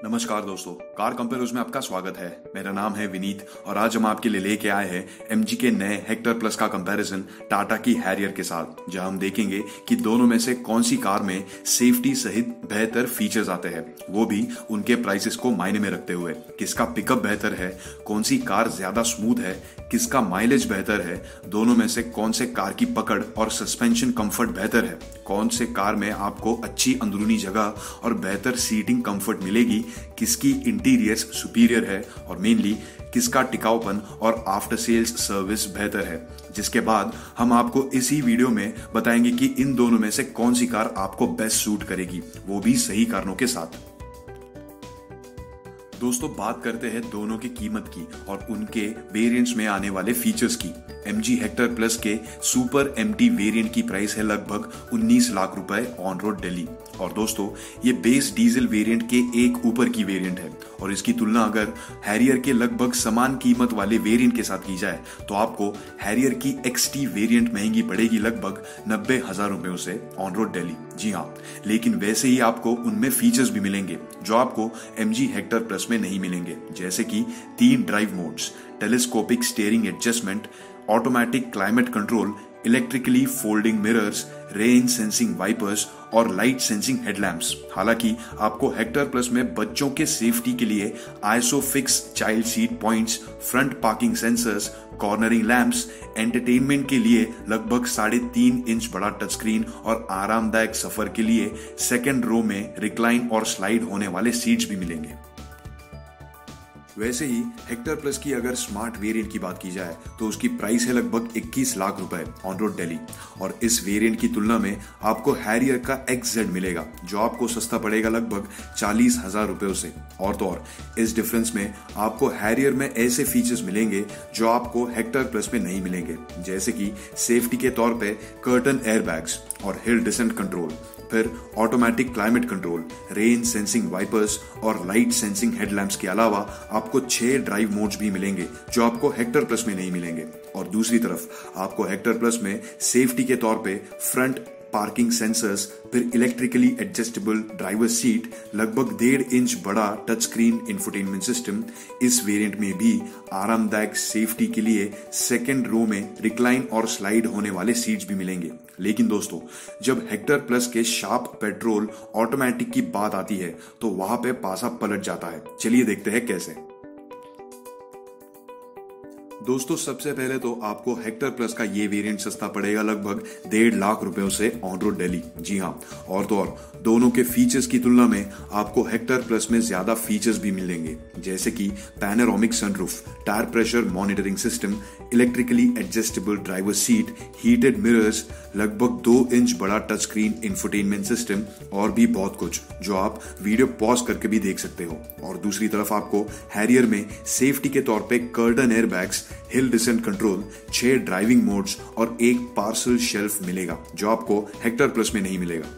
नमस्कार दोस्तों, car compares में आपका स्वागत है। मेरा नाम है विनीत और आज हम आपके लिए लेके आए हैं एमजी के नए हेक्टर प्लस का कंपैरिजन टाटा की हैरियर के साथ, जहां हम देखेंगे कि दोनों में से कौन सी कार में सेफ्टी सहित बेहतर फीचर्स आते हैं, वो भी उनके प्राइसेस को मायने में रखते हुए। किसका पिकअप बेहतर है, कौन सी कार ज्यादा स्मूथ है, किसका माइलेज बेहतर है, दोनों में से कौन से कार की पकड़ और सस्पेंशन कंफर्ट बेहतर है, कौन से कार में आपको अच्छी अंदरूनी जगह और बेहतर सीटिंग कंफर्ट मिलेगी, किसकी इंटीरियर्स सुपीरियर है और मेनली किसका टिकाऊपन और आफ्टर सेल्स सर्विस बेहतर है। जिसके बाद हम आपको इसी वीडियो में बताएंगे कि इन दोनों में से कौन सी कार आपको बेस्ट सूट करेगी, वो भी सही कारणों के साथ। दोस्तों, बात करते हैं दोनों की कीमत की और उनके वेरिएंट्स में आने वाले फीचर्स की। एमजी हेक्टर प्लस के सुपर एमटी वेरिएंट की प्राइस है लगभग 19 लाख रुपए ऑन रोड दिल्ली। और दोस्तों, ये बेस डीजल वेरिएंट के एक ऊपर की वेरिएंट है और इसकी तुलना अगर हैरियर के लगभग समान कीमत वाले वेरिएंट के साथ की जाए तो आपको हैरियर की एक्सटी वेरिएंट महंगी पड़ेगी लगभग 90,000 रुपयों से ऑन रोड दिल्ली। जी हाँ, लेकिन वैसे ही आपको उनमें फीचर्स भी मिलेंगे जो आपको एमजी हेक्टर प्लस में नहीं मिलेंगे, जैसे कि 3 drive modes, telescopic steering adjustment, automatic climate control, electrically folding mirrors, rain sensing wipers और लाइट सेंसिंग हेडलैम्प्स। हालांकि आपको हेक्टर प्लस में बच्चों के सेफ्टी के लिए isofix child seat points, front parking sensors, cornering lamps, entertainment के लिए लगभग 3.5 इंच बड़ा टच स्क्रीन और आरामदायक सफर के लिए सेकेंड रो में रिक्लाइन और स्लाइड होने वाले सीट्स भी मिलेंगे। वैसे ही हेक्टर प्लस की अगर स्मार्ट वेरिएंट की बात की जाए तो उसकी प्राइस है लगभग 21 लाख रुपए ऑन रोड दिल्ली और इस वेरिएंट की तुलना में आपको हैरियर का XZ मिलेगा जो आपको सस्ता पड़ेगा लगभग 40,000 रुपयों से। और तो और इस डिफरेंस में आपको हैरियर में ऐसे फीचर्स मिलेंगे जो आपको हेक्टर प्लस में नहीं मिलेंगे, जैसे कि सेफ्टी के तौर पे कर्टन एयरबैग्स और हिल डिसेंट कंट्रोल, फिर automatic climate control, rain sensing wipers और लाइट सेंसिंग हेडलैम्प्स के अलावा आपको 6 ड्राइव मोड्स भी मिलेंगे जो आपको हेक्टर प्लस में नहीं मिलेंगे। और दूसरी तरफ आपको हेक्टर प्लस में सेफ्टी के तौर पे फ्रंट पार्किंग सेंसर्स, फिर इलेक्ट्रिकली एडजस्टेबल ड्राइवर सीट, लगभग 1.5 इंच बड़ा टच स्क्रीन इंफोटेनमेंट सिस्टम, इस वेरिएंट में भी आरामदायक सेफ्टी के लिए सेकेंड रो में रिक्लाइन और स्लाइड होने वाले सीट्स भी मिलेंगे। लेकिन दोस्तों, जब हेक्टर प्लस के शार्प पेट्रोल ऑटोमेटिक की बात आती है तो वहां पे पासा पलट जाता है। चलिए देखते हैं कैसे। दोस्तों, सबसे पहले तो आपको हेक्टर प्लस का ये वेरिएंट सस्ता पड़ेगा लगभग 1.5 लाख रुपयों से ऑन रोड दिल्ली। जी हाँ, और तो और दोनों के फीचर्स की तुलना में आपको हेक्टर प्लस में ज्यादा फीचर्स भी मिलेंगे, जैसे कि panoramic sunroof, tyre pressure monitoring system, electrically adjustable driver seat, heated mirrors, लगभग 2 इंच बड़ा टच स्क्रीन इंफोटेनमेंट सिस्टम और भी बहुत कुछ जो आप वीडियो पॉज करके भी देख सकते हो। और दूसरी तरफ आपको हैरियर में सेफ्टी के तौर पे कर्टन एयरबैग्स, हिल डिसेंट कंट्रोल, 6 ड्राइविंग मोड्स और एक पार्सल शेल्फ मिलेगा जो आपको हेक्टर प्लस में नहीं मिलेगा।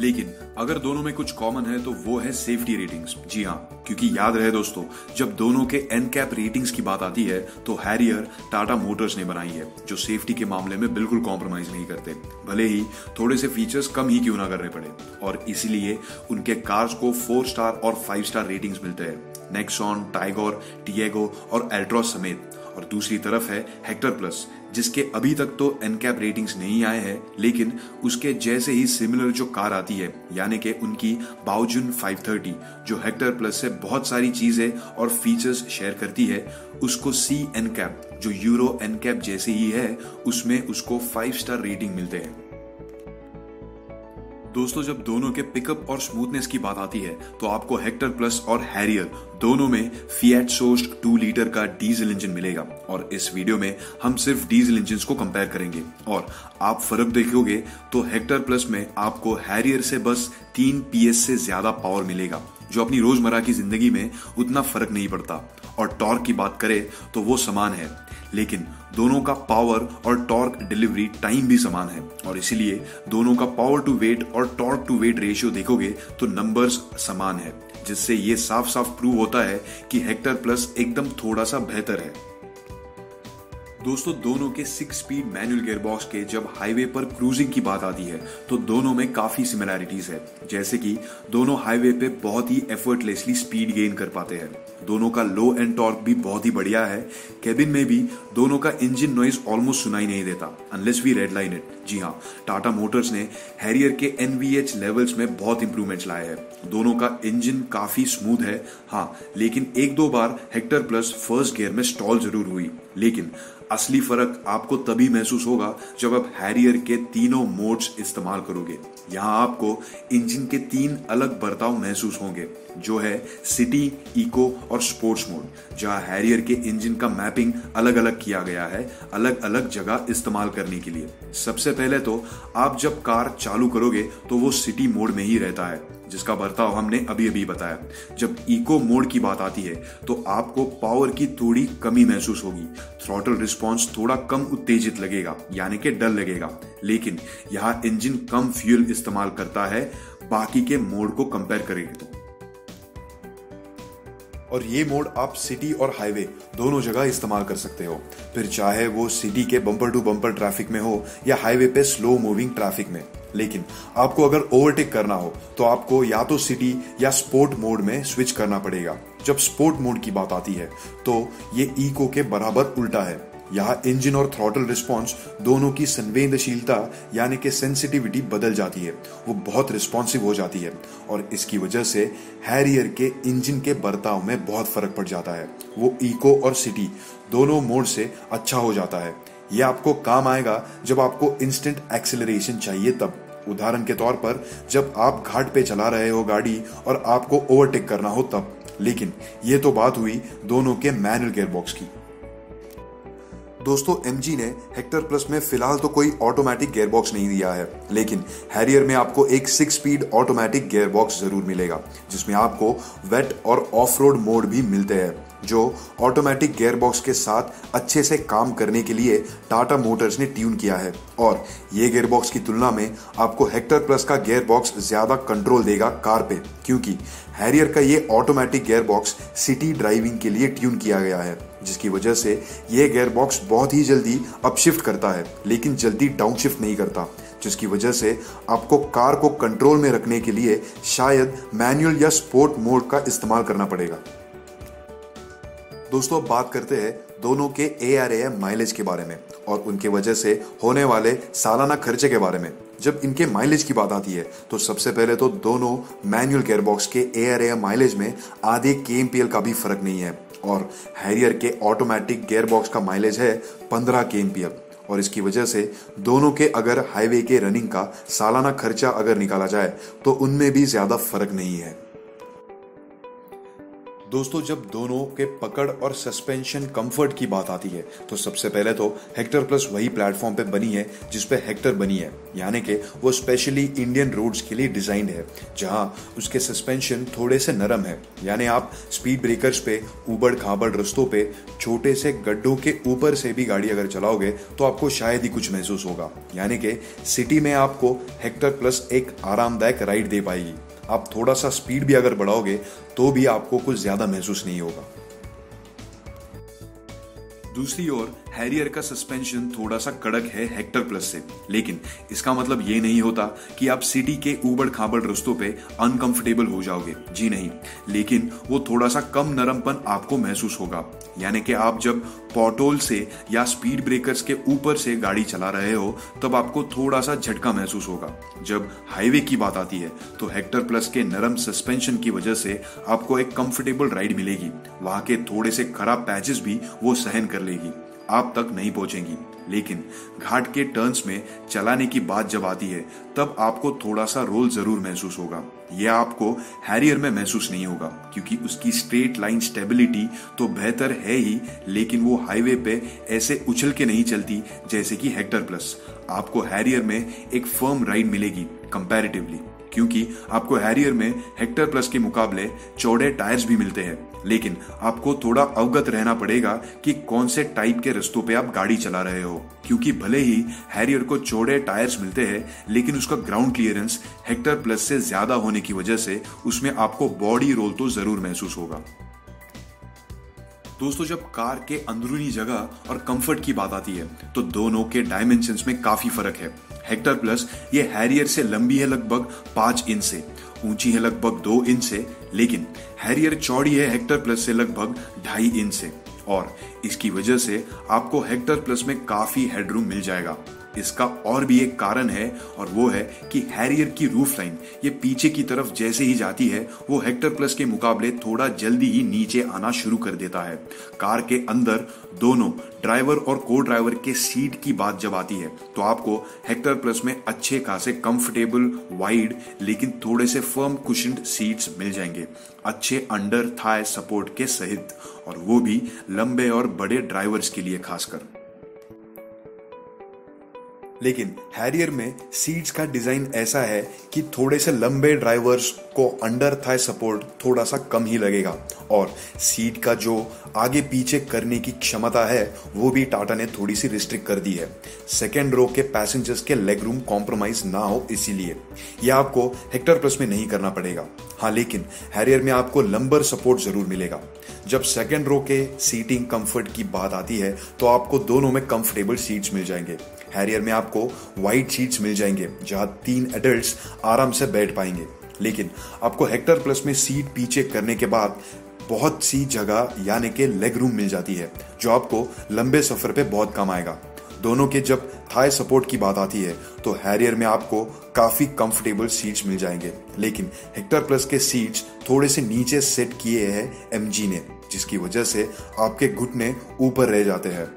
लेकिन अगर दोनों में कुछ कॉमन है तो वो है सेफ्टी रेटिंग्स। जी हाँ, क्योंकि याद रहे दोस्तों, जब दोनों के एनकैप रेटिंग्स की बात आती है तो हैरियर टाटा मोटर्स ने बनाई है जो सेफ्टी के मामले में बिल्कुल कॉम्प्रोमाइज नहीं करते, भले ही थोड़े से फीचर्स कम ही क्यों ना करने पड़े। और इसीलिए उनके कार्स को 4 स्टार और 5 स्टार रेटिंग्स मिलते हैं, नेक्सॉन, टाइगोर, टिएगो और एल्ट्रॉस समेत। और दूसरी तरफ है हेक्टर प्लस, जिसके अभी तक तो एनकैप रेटिंग्स नहीं आए हैं, लेकिन उसके जैसे ही सिमिलर जो कार आती है, यानी कि उनकी बाओजुन 530 जो हेक्टर प्लस से बहुत सारी चीजें और फीचर्स शेयर करती है, उसको सी एनकैप जो यूरो एनकैप जैसे ही है, उसमें उसको 5 स्टार रेटिंग मिलते हैं। दोस्तों, जब दोनों के पिकअप और स्मूथनेस की बात आती है तो आपको हेक्टर प्लस और हैरियर दोनों में फिएट सोर्स्ड 2 लीटर का डीजल इंजन मिलेगा। और इस वीडियो में हम सिर्फ डीजल इंजन को कंपेयर करेंगे और आप फर्क देखोगे तो हेक्टर प्लस में आपको हैरियर से बस 3 PS से ज्यादा पावर मिलेगा, जो अपनी रोजमर्रा की जिंदगी में उतना फर्क नहीं पड़ता। और टॉर्क की बात करें तो वो समान है, लेकिन दोनों का पावर और टॉर्क डिलीवरी टाइम भी समान है और इसीलिए दोनों का पावर टू वेट और टॉर्क टू वेट रेशियो देखोगे तो नंबर्स समान है, जिससे ये साफ साफ प्रूव होता है कि हेक्टर प्लस एकदम थोड़ा सा बेहतर है। दोस्तों दोनों के 6 स्पीड मैनुअल गियरबॉक्स के जब हाईवे पर क्रूजिंग की बात आती है तो दोनों में काफी सिमिलैरिटीज है। जैसे कि दोनों हाईवे पे बहुत ही एफर्टलेसली स्पीड गेन कर पाते हैं। दोनों का लो एंड टॉर्क भी बहुत ही बढ़िया है। केबिन में भी दोनों का इंजन नॉइज ऑलमोस्ट सुनाई नहीं देता unless we red line it. जी हाँ, टाटा मोटर्स ने हैरियर के NVH लेवल्स में बहुत इंप्रूवमेंट्स लाए हैं। दोनों का इंजन काफी स्मूथ है, हाँ, लेकिन एक दो बार हेक्टर प्लस फर्स्ट गियर में स्टॉल जरूर हुई। लेकिन असली फर्क आपको तभी महसूस होगा जब आप हैरियर के तीनों मोड्स इस्तेमाल करोगे। यहाँ आपको इंजन के 3 अलग बर्ताव महसूस होंगे, जो है सिटी, इको और स्पोर्ट्स मोड, जहाँ हैरियर के इंजन का मैपिंग अलग अलग किया गया है अलग अलग जगह इस्तेमाल करने के लिए। सबसे पहले तो आप जब कार चालू करोगे तो वो सिटी मोड में ही रहता है, जिसका बर्ताव हमने अभी अभी बताया। जब इको मोड की बात आती है तो आपको पावर की थोड़ी कमी महसूस होगी, थ्रॉटल रिस्पॉन्स थोड़ा कम उत्तेजित लगेगा, यानी कि डर लगेगा। लेकिन यहाँ इंजन कम फ्यूल इस्तेमाल करता है बाकी के मोड को कंपेयर करेंगे तो। और ये मोड आप सिटी और हाईवे दोनों जगह इस्तेमाल कर सकते हो, फिर चाहे वो सिटी के बम्पर टू बम्पर ट्रैफिक में हो या हाईवे पे स्लो मूविंग ट्रैफिक में। लेकिन आपको अगर ओवरटेक करना हो तो आपको या तो सिटी या स्पोर्ट मोड में स्विच करना पड़ेगा। जब स्पोर्ट मोड की बात आती है तो ये इको के बराबर उल्टा है। यहाँ इंजन और थ्रॉटल रिस्पॉन्स दोनों की संवेदनशीलता यानी कि सेंसिटिविटी बदल जाती है, वो बहुत रिस्पॉन्सिव हो जाती है और इसकी वजह से हैरियर के इंजन के बर्ताव में बहुत फर्क पड़ जाता है। वो इको और सिटी दोनों मोड से अच्छा हो जाता है। ये आपको काम आएगा जब आपको इंस्टेंट एक्सेलरेशन चाहिए तब। उदाहरण के तौर पर जब आप घाट पे चला रहे हो गाड़ी और आपको ओवरटेक करना हो तब। लेकिन ये तो बात हुई दोनों के मैनुअल गियरबॉक्स की। दोस्तों MG ने हेक्टर प्लस में फिलहाल तो कोई ऑटोमेटिक गियरबॉक्स नहीं दिया है, लेकिन हैरियर में आपको एक 6 स्पीड ऑटोमेटिक गियरबॉक्स जरूर मिलेगा, जिसमें आपको वेट और ऑफ रोड मोड भी मिलते हैं, जो ऑटोमेटिक गियरबॉक्स के साथ अच्छे से काम करने के लिए टाटा मोटर्स ने ट्यून किया है। और ये गियरबॉक्स की तुलना में आपको हेक्टर प्लस का गियरबॉक्स ज्यादा कंट्रोल देगा कार पे, क्योंकि हैरियर का ये ऑटोमेटिक गियरबॉक्स सिटी ड्राइविंग के लिए ट्यून किया गया है, जिसकी वजह से ये गियरबॉक्स बहुत ही जल्दी अपशिफ्ट करता है लेकिन जल्दी डाउनशिफ्ट नहीं करता, जिसकी वजह से आपको कार को कंट्रोल में रखने के लिए शायद मैनुअल या स्पोर्ट मोड का इस्तेमाल करना पड़ेगा। दोस्तों अब बात करते हैं दोनों के ARAM माइलेज के बारे में और उनके वजह से होने वाले सालाना खर्चे के बारे में। जब इनके माइलेज की बात आती है तो सबसे पहले तो दोनों मैनुअल गियरबॉक्स के ARAM माइलेज में आधे kmpl का भी फर्क नहीं है और हैरियर के ऑटोमेटिक गियरबॉक्स का माइलेज है 15 kmpl। और इसकी वजह से दोनों के अगर हाईवे के रनिंग का सालाना खर्चा अगर निकाला जाए तो उनमें भी ज्यादा फर्क नहीं है। दोस्तों जब दोनों के पकड़ और सस्पेंशन कंफर्ट की बात आती है तो सबसे पहले तो हेक्टर प्लस वही प्लेटफॉर्म पे बनी है जिस पे हेक्टर बनी है, यानी कि वो स्पेशली इंडियन रोड्स के लिए डिजाइंड है, जहां उसके सस्पेंशन थोड़े से नरम है। यानी आप स्पीड ब्रेकर्स पे, उबड़ खाबड़ रस्तों पे, छोटे से गड्ढों के ऊपर से भी गाड़ी अगर चलाओगे तो आपको शायद ही कुछ महसूस होगा। यानी कि सिटी में आपको हेक्टर प्लस एक आरामदायक राइड दे पाएगी। आप थोड़ा सा स्पीड भी अगर बढ़ाओगे तो भी आपको कुछ ज्यादा महसूस नहीं होगा। दूसरी ओर हैरियर का सस्पेंशन थोड़ा सा कड़क है हेक्टर प्लस से, लेकिन इसका मतलब ये नहीं होता कि आप सिटी के ऊबड़ खाबड़ रास्तों पे अनकंफर्टेबल हो जाओगे। जी नहीं, लेकिन वो थोड़ा सा कम नरमपन आपको महसूस होगा। यानी कि आप जब पॉटहोल से या स्पीड ब्रेकर्स के ऊपर से गाड़ी चला रहे हो तब आपको थोड़ा सा झटका महसूस होगा। जब हाईवे की बात आती है तो हेक्टर प्लस के नरम सस्पेंशन की वजह से आपको एक कंफर्टेबल राइड मिलेगी। वहां के थोड़े से खराब पैचेस भी वो सहन कर लेगी, आप तक नहीं पहुंचेंगी। लेकिन घाट के टर्न्स में चलाने की बात जब आती है तब आपको थोड़ा सा रोल जरूर महसूस होगा। यह आपको हैरियर में महसूस नहीं होगा क्योंकि उसकी स्ट्रेट लाइन स्टेबिलिटी तो बेहतर है ही, लेकिन वो हाईवे पे ऐसे उछल के नहीं चलती जैसे कि हेक्टर प्लस। आपको हैरियर में एक फर्म राइड मिलेगी कंपैरेटिवली, क्योंकि आपको हैरियर में हेक्टर प्लस के मुकाबले चौड़े टायर्स भी मिलते हैं। लेकिन आपको थोड़ा अवगत रहना पड़ेगा कि कौन से टाइप के रास्तों पे आप गाड़ी चला रहे हो, क्योंकि भले ही हैरियर को चौड़े टायर्स मिलते हैं लेकिन उसका ग्राउंड क्लियरेंस हेक्टर प्लस से ज्यादा होने की वजह से उसमें आपको बॉडी रोल तो जरूर महसूस होगा। दोस्तों, जब कार के अंदरूनी जगह और कंफर्ट की बात आती है तो दोनों के डायमेंशंस में काफी फर्क है। हेक्टर प्लस ये हैरियर से लंबी है लगभग 5 इंच से, ऊंची है लगभग 2 इंच से, लेकिन हैरियर चौड़ी है हेक्टर प्लस से लगभग 2.5 इंच से, और इसकी वजह से आपको हेक्टर प्लस में काफी हेडरूम मिल जाएगा। इसका और भी एक कारण है, और वो है कि हैरियर की रूफ लाइन ये पीछे की तरफ जैसे ही जाती है वो हेक्टर प्लस के मुकाबले थोड़ा जल्दी ही नीचे आना शुरू कर देता है। कार के अंदर दोनों ड्राइवर और को ड्राइवर के सीट की बात जब आती है तो आपको हेक्टर प्लस में अच्छे खासे कंफर्टेबल वाइड लेकिन थोड़े से फर्म कुशन्ड सीट्स मिल जाएंगे, अच्छे अंडर थाई सपोर्ट के सहित, और वो भी लंबे और बड़े ड्राइवर्स के लिए खासकर। लेकिन हैरियर में सीट्स का डिजाइन ऐसा है कि थोड़े से लंबे ड्राइवर्स को अंडर थाई सपोर्ट थोड़ा सा कम ही लगेगा, और सीट का जो आगे पीछे करने की क्षमता है वो भी टाटा ने थोड़ी सी रिस्ट्रिक्ट कर दी है, सेकेंड रो के पैसेंजर्स के लेग रूम कॉम्प्रोमाइज ना हो इसीलिए। यह आपको हेक्टर प्लस में नहीं करना पड़ेगा। हाँ, लेकिन हैरियर में आपको लंबर सपोर्ट जरूर मिलेगा। जब सेकेंड रो के सीटिंग कंफर्ट की बात आती है तो आपको दोनों में कंफर्टेबल सीट्स मिल जाएंगे। हैरियर में आपको वाइड सीट्स मिल जाएंगे जहां 3 एडल्ट्स आराम से बैठ पाएंगे, लेकिन आपको हेक्टर प्लस में सीट पीछे करने के बाद बहुत सी जगह यानी कि लेग रूम मिल जाती है जो आपको लंबे सफर पे बहुत काम आएगा। दोनों के जब थाई सपोर्ट की बात आती है तो हैरियर में आपको काफी कंफर्टेबल सीट्स मिल जाएंगे, लेकिन हेक्टर प्लस के सीट्स थोड़े से नीचे सेट किए हैं एमजी ने, जिसकी वजह से आपके घुटने ऊपर रह जाते हैं।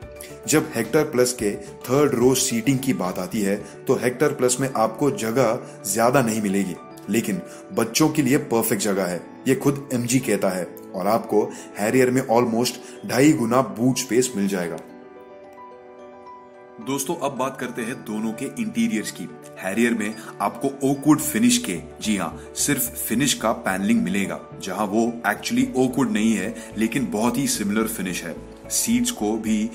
जब हेक्टर प्लस के थर्ड रो सीटिंग की बात आती है तो हेक्टर प्लस में आपको जगह ज्यादा नहीं मिलेगी, लेकिन बच्चों के लिए परफेक्ट जगह है, ये खुद एमजी कहता है, और आपको हैरियर में ऑलमोस्ट 2.5 गुना बूट स्पेस मिल जाएगा। दोस्तों, अब बात करते हैं दोनों के इंटीरियर्स की। हैरियर में आपको ओकवुड फिनिश के, जी हाँ, सिर्फ फिनिश का पैनलिंग मिलेगा, जहां वो एक्चुअली ओकवुड नहीं है लेकिन बहुत ही सिमिलर फिनिश है। सीट्स को भी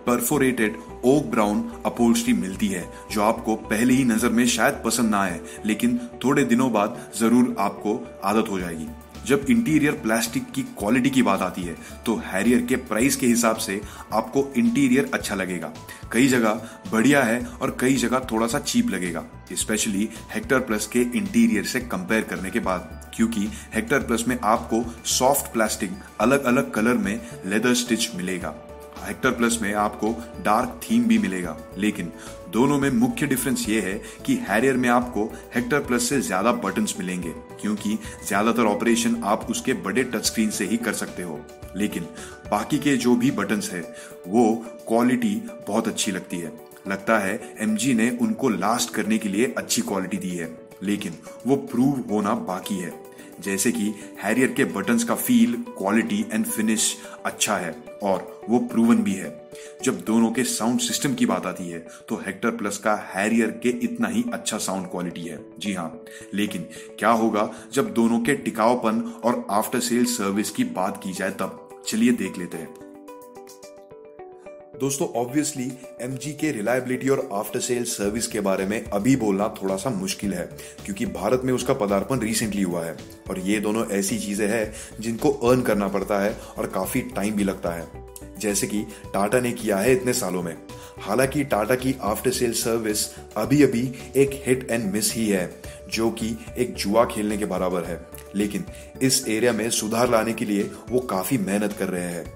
परफोरेटेड ओक ब्राउन अपहोल्स्ट्री मिलती है जो आपको पहले ही नजर में शायद पसंद ना आए, लेकिन थोड़े दिनों बाद जरूर आपको आदत हो जाएगी। जब इंटीरियर प्लास्टिक की क्वालिटी की बात आती है तो हैरियर के प्राइस के हिसाब से आपको इंटीरियर अच्छा लगेगा। कई जगह बढ़िया है और कई जगह थोड़ा सा चीप लगेगा, स्पेशली हेक्टर प्लस के इंटीरियर से कंपेयर करने के बाद, क्योंकि हेक्टर प्लस में आपको सॉफ्ट प्लास्टिक अलग अलग कलर में लेदर स्टिच मिलेगा। हेक्टर प्लस में आपको डार्क थीम भी मिलेगा, लेकिन दोनों में मुख्य डिफरेंस ये है कि हैरियर में आपको हेक्टर प्लस से ज्यादा बटन्स मिलेंगे, क्योंकि ज्यादातर ऑपरेशन आप उसके बड़े टच स्क्रीन से ही कर सकते हो। लेकिन बाकी के जो भी बटन्स है वो क्वालिटी बहुत अच्छी लगती है। लगता है एमजी ने उनको लास्ट करने के लिए अच्छी क्वालिटी दी है, लेकिन वो प्रूव होना बाकी है। जैसे कि हैरियर के बटन्स का फील, क्वालिटी एंड फिनिश अच्छा है और वो प्रूवन भी है। जब दोनों के साउंड सिस्टम की बात आती है तो हेक्टर प्लस का हैरियर के इतना ही अच्छा साउंड क्वालिटी है, जी हाँ, लेकिन क्या होगा जब दोनों के टिकाऊपन और आफ्टर सेल सर्विस की बात की जाए तब। चलिए देख लेते हैं। दोस्तों, ऑब्वियसली एमजी के रिलायबिलिटी और आफ्टर सेल सर्विस के बारे में अभी बोलना थोड़ा सा मुश्किल है, क्योंकि भारत में उसका पदार्पण रिसेंटली हुआ है और ये दोनों ऐसी चीजें हैं जिनको अर्न करना पड़ता है और काफी टाइम भी लगता है, जैसे कि टाटा ने किया है इतने सालों में। हालांकि टाटा की आफ्टर सेल सर्विस अभी अभी एक हिट एंड मिस ही है, जो कि एक जुआ खेलने के बराबर है, लेकिन इस एरिया में सुधार लाने के लिए वो काफी मेहनत कर रहे हैं,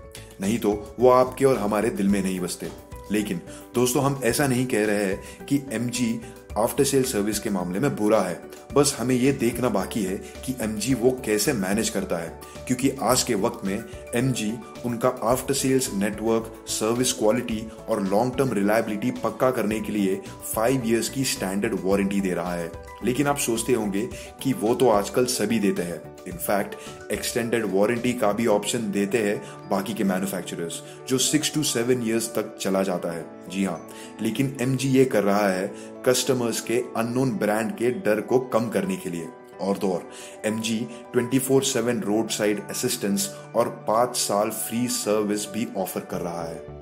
नहीं तो वो आपके और हमारे दिल में नहीं बसते। लेकिन दोस्तों, हम ऐसा नहीं कह रहे हैं कि एमजी आफ्टर सेल सर्विस के मामले में बुरा है, बस हमें ये देखना बाकी है कि एमजी वो कैसे मैनेज करता है, क्योंकि आज के वक्त में एमजी उनका after sales network, service quality और लॉन्ग टर्म रिलायबिलिटी पक्का करने के लिए 5 इयर्स की स्टैंडर्ड वारंटी दे रहा है। लेकिन आप सोचते होंगे कि वो तो आजकल सभी देते हैं, इनफैक्ट एक्सटेंडेड वारंटी का भी ऑप्शन देते हैं बाकी के मैन्युफैक्चरर्स, जो 6 to 7 इयर्स तक चला जाता है। जी हाँ, लेकिन एमजी ये कर रहा है कस्टमर्स के अननोन ब्रांड के डर को कम करने के लिए। और तो और एमजी 24/7 रोड साइड असिस्टेंस और 5 साल फ्री सर्विस भी ऑफर कर रहा है।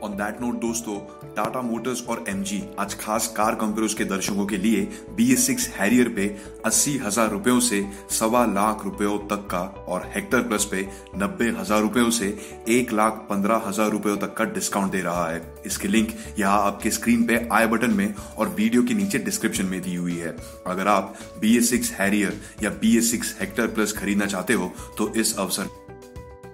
ऑन दैट नोट दोस्तों, टाटा मोटर्स और एमजी आज खास कार कंपेयर्स के दर्शकों के लिए BS6 हैरियर पे 80,000 रुपयों से 1.25 रुपयों तक का और हेक्टर प्लस पे 90,000 रुपयों से 1,15,000 रुपयों तक का डिस्काउंट दे रहा है। इसकी लिंक यहाँ आपके स्क्रीन पे आई बटन में और वीडियो के नीचे डिस्क्रिप्शन में दी हुई है। अगर आप BS6 हैरियर या BS6 हेक्टर प्लस खरीदना चाहते हो तो इस अवसर।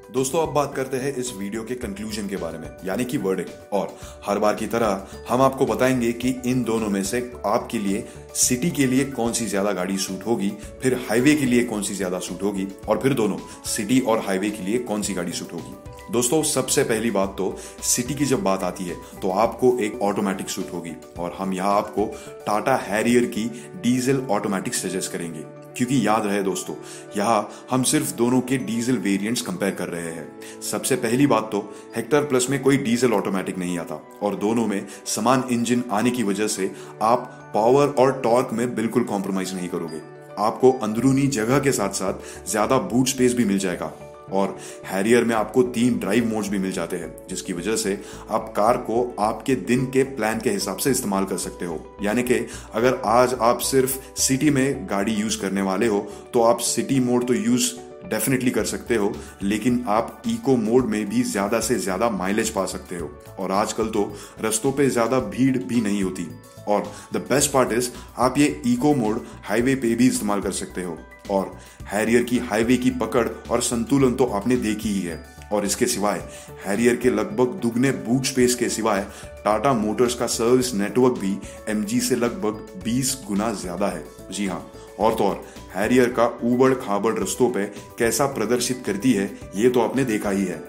दोस्तों अब बात करते हैं इस वीडियो के कंक्लूजन के बारे में, यानी कि वर्डिक्ट। और हर बार की तरह हम आपको बताएंगे कि इन दोनों में से आपके लिए सिटी के लिए कौन सी ज्यादा गाड़ी सूट होगी, फिर हाईवे के लिए कौन सी ज्यादा सूट होगी, और फिर दोनों सिटी और हाईवे के लिए कौन सी गाड़ी सूट होगी। दोस्तों सबसे पहली बात तो सिटी की जब बात आती है तो आपको एक ऑटोमेटिक सूट होगी, और हम यहाँ आपको टाटा हैरियर की डीजल ऑटोमेटिक सजेस्ट करेंगे, क्योंकि याद रहे दोस्तों यहाँ हम सिर्फ दोनों के डीजल वेरिएंट्स कंपेयर कर रहे हैं। सबसे पहली बात तो हेक्टर प्लस में कोई डीजल ऑटोमेटिक नहीं आता, और दोनों में समान इंजन आने की वजह से आप पावर और टॉर्क में बिल्कुल कॉम्प्रोमाइज नहीं करोगे। आपको अंदरूनी जगह के साथ साथ ज्यादा बूट स्पेस भी मिल जाएगा, और हैरियर में आपको 3 ड्राइव मोड्स भी मिल जाते हैं, जिसकी वजह से आप कार को आपके दिन के प्लान के हिसाब से इस्तेमाल कर सकते हो। यानी कि अगर आज आप सिर्फ सिटी में गाड़ी यूज करने वाले हो तो आप सिटी मोड तो यूज डेफिनेटली कर सकते हो, लेकिन आप इको मोड में भी ज्यादा से ज्यादा माइलेज पा सकते हो। और आजकल तो रस्तों पे ज्यादा भीड़ भी नहीं होती, और द बेस्ट पार्ट इज आप ये इको मोड हाईवे पे भी इस्तेमाल कर सकते हो। और हैरियर की हाईवे की पकड़ और संतुलन तो आपने देखी ही है, और इसके सिवाय हैरियर के लगभग दुगने बूट स्पेस के सिवाय टाटा मोटर्स का सर्विस नेटवर्क भी एमजी से लगभग 20 गुना ज्यादा है। जी हाँ, और तो और हैरियर का ऊबड़ खाबड़ रस्तों पे कैसा प्रदर्शित करती है ये तो आपने देखा ही है।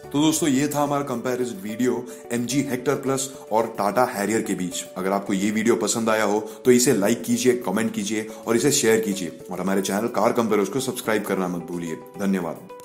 तो दोस्तों ये था हमारा comparison video MG Hector plus और टाटा हैरियर के बीच। अगर आपको ये वीडियो पसंद आया हो तो इसे लाइक कीजिए, कमेंट कीजिए और इसे शेयर कीजिए, और हमारे चैनल कार कंपेयर्स को सब्सक्राइब करना मत भूलिए। धन्यवाद।